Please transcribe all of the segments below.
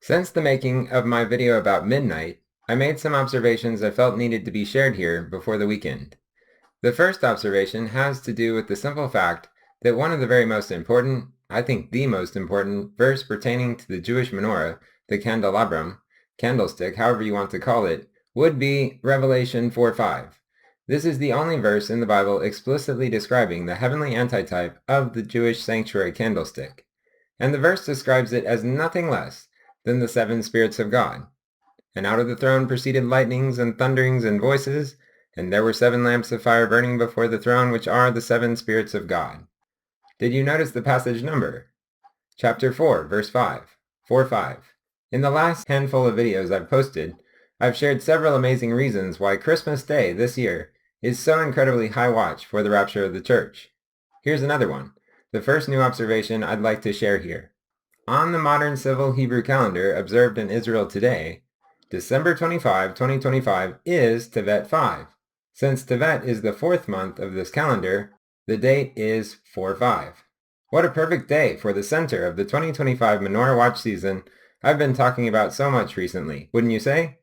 Since the making of my video about midnight, I made some observations I felt needed to be shared here before the weekend. The first observation has to do with the simple fact that one of the very most important, I think the most important, verse pertaining to the Jewish menorah, the candelabrum, candlestick, however you want to call it, would be Revelation 4:5. This is the only verse in the Bible explicitly describing the heavenly antitype of the Jewish sanctuary candlestick. And the verse describes it as nothing less than the seven spirits of God. And out of the throne proceeded lightnings and thunderings and voices, and there were seven lamps of fire burning before the throne, which are the seven spirits of God. Did you notice the passage number? Chapter 4, verse 5. 4:5. In the last handful of videos I've posted, I've shared several amazing reasons why Christmas Day this year is so incredibly high watch for the rapture of the church. Here's another one, the first new observation I'd like to share here. On the modern civil Hebrew calendar observed in Israel today, December 25, 2025 is Tevet 5. Since Tevet is the fourth month of this calendar, the date is 4/5. What a perfect day for the center of the 2025 Menorah Watch season I've been talking about so much recently, wouldn't you say?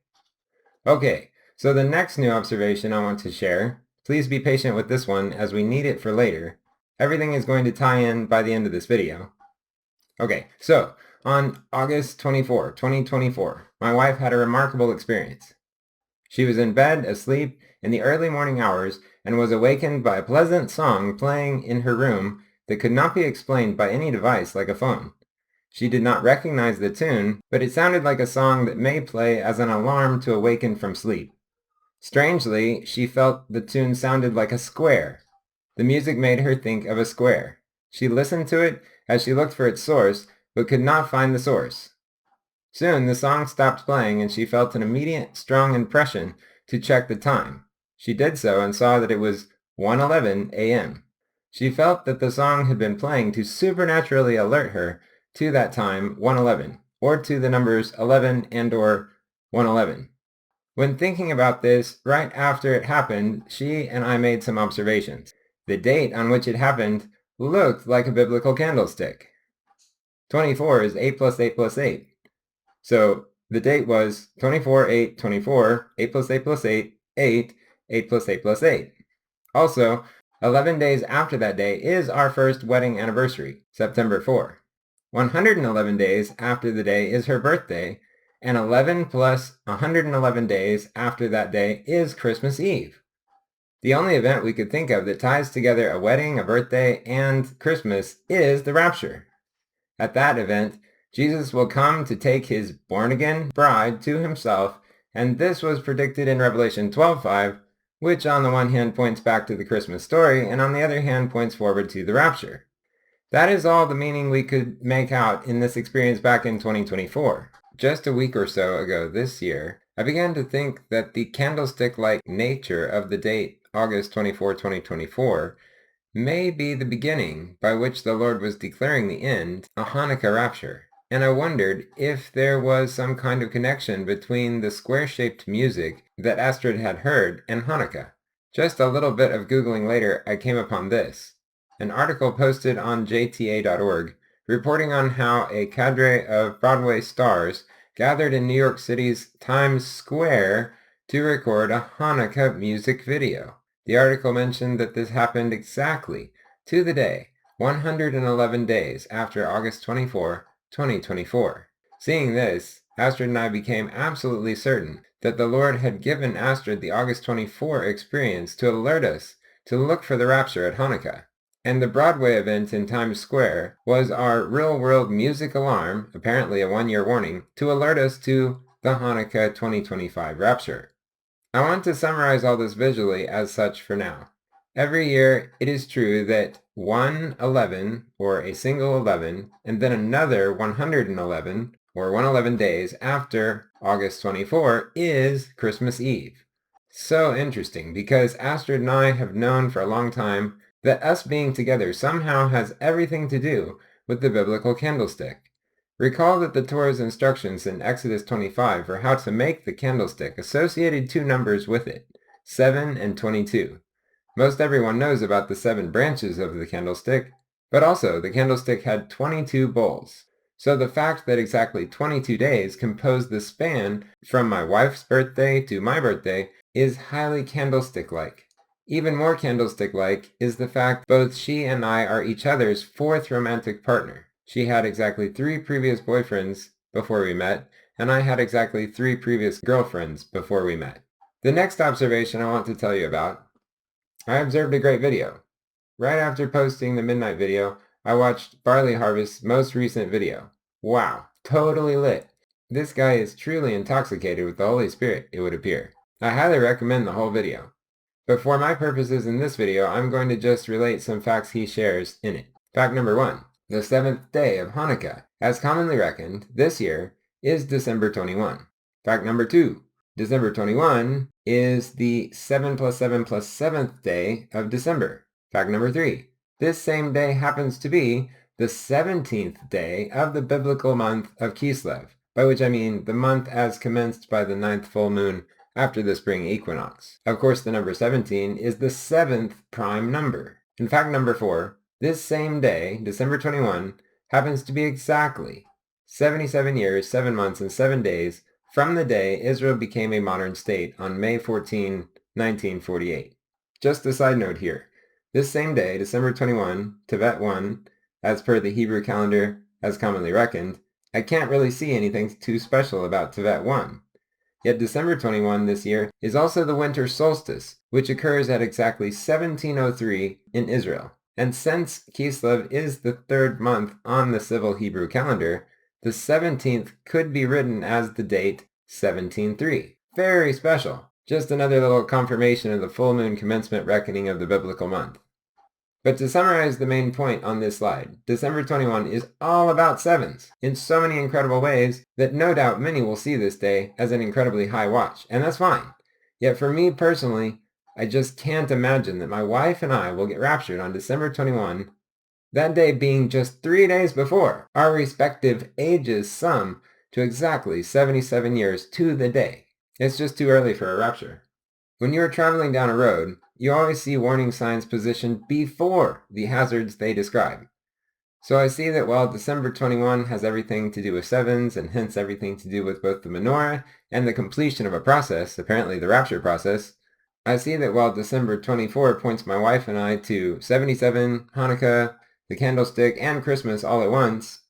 Okay, so the next new observation I want to share, please be patient with this one as we need it for later. Everything is going to tie in by the end of this video. Okay, so on August 24, 2024, my wife had a remarkable experience. She was in bed, asleep, in the early morning hours, and was awakened by a pleasant song playing in her room that could not be explained by any device like a phone. She did not recognize the tune, but it sounded like a song that may play as an alarm to awaken from sleep. Strangely, she felt the tune sounded like a square. The music made her think of a square. She listened to it as she looked for its source, but could not find the source. Soon the song stopped playing and she felt an immediate, strong impression to check the time. She did so and saw that it was 1:11 a.m. She felt that the song had been playing to supernaturally alert her to that time, 1:11, or to the numbers 11 and or 1:11. When thinking about this, right after it happened, she and I made some observations. The date on which it happened looked like a biblical candlestick. 24 is 8 plus 8 plus 8. So the date was 24/8/24, 8 plus 8 plus 8, 8, 8 plus 8 plus 8. Also, 11 days after that day is our first wedding anniversary, September 4. 111 days after the day is her birthday, and 11 plus 111 days after that day is Christmas Eve. The only event we could think of that ties together a wedding, a birthday, and Christmas is the rapture. At that event, Jesus will come to take his born-again bride to himself, and this was predicted in Revelation 12:5, which on the one hand points back to the Christmas story, and on the other hand points forward to the rapture. That is all the meaning we could make out in this experience back in 2024. Just a week or so ago this year, I began to think that the candlestick-like nature of the date August 24, 2024 may be the beginning by which the Lord was declaring the end, a Hanukkah rapture. And I wondered if there was some kind of connection between the square-shaped music that Astrid had heard and Hanukkah. Just a little bit of Googling later, I came upon this. An article posted on jta.org reporting on how a cadre of Broadway stars gathered in New York City's Times Square to record a Hanukkah music video. The article mentioned that this happened exactly to the day, 111 days after August 24, 2024. Seeing this, Astrid and I became absolutely certain that the Lord had given Astrid the August 24 experience to alert us to look for the rapture at Hanukkah. And the Broadway event in Times Square was our real-world music alarm, apparently a one-year warning, to alert us to the Hanukkah 2025 rapture. I want to summarize all this visually as such for now. Every year, it is true that 111, or a single 11, and then another 111, or 111 days after August 24 is Christmas Eve. So interesting, because Astrid and I have known for a long time that us being together somehow has everything to do with the biblical candlestick. Recall that the Torah's instructions in Exodus 25 for how to make the candlestick associated two numbers with it, 7 and 22. Most everyone knows about the 7 branches of the candlestick, but also the candlestick had 22 bowls. So the fact that exactly 22 days compose the span from my wife's birthday to my birthday is highly candlestick-like. Even more candlestick-like is the fact both she and I are each other's fourth romantic partner. She had exactly 3 previous boyfriends before we met, and I had exactly 3 previous girlfriends before we met. The next observation I want to tell you about, I observed a great video. Right after posting the midnight video, I watched Barley Harvest's most recent video. Wow, totally lit. This guy is truly intoxicated with the Holy Spirit, it would appear. I highly recommend the whole video. But for my purposes in this video, I'm going to just relate some facts he shares in it. Fact number 1. The 7th day of Hanukkah, as commonly reckoned, this year, is December 21. Fact number 2. December 21 is the 7 plus 7 plus 7th day of December. Fact number 3. This same day happens to be the 17th day of the biblical month of Kislev, by which I mean the month as commenced by the 9th full moon after the spring equinox. Of course, the number 17 is the 7th prime number. In fact number 4, this same day, December 21, happens to be exactly 77 years, 7 months, and 7 days from the day Israel became a modern state on May 14, 1948. Just a side note here. This same day, December 21, Tevet 1, as per the Hebrew calendar as commonly reckoned, I can't really see anything too special about Tevet 1. Yet December 21 this year is also the winter solstice, which occurs at exactly 1703 in Israel. And since Kislev is the 3rd month on the civil Hebrew calendar, the 17th could be written as the date 1703. Very special. Just another little confirmation of the full moon commencement reckoning of the biblical month. But to summarize the main point on this slide, December 21 is all about sevens in so many incredible ways that no doubt many will see this day as an incredibly high watch, and that's fine. Yet for me personally, I just can't imagine that my wife and I will get raptured on December 21, that day being just 3 days before our respective ages sum to exactly 77 years to the day. It's just too early for a rapture. When you are traveling down a road, you always see warning signs positioned before the hazards they describe. So I see that while December 21 has everything to do with sevens, and hence everything to do with both the menorah and the completion of a process, apparently the rapture process, I see that while December 24 points my wife and I to 77, Hanukkah, the candlestick, and Christmas all at once,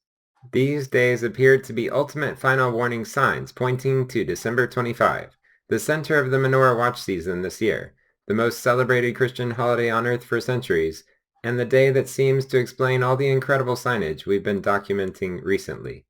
these days appear to be ultimate final warning signs pointing to December 25, the center of the menorah watch season this year, the most celebrated Christian holiday on earth for centuries, and the day that seems to explain all the incredible signage we've been documenting recently.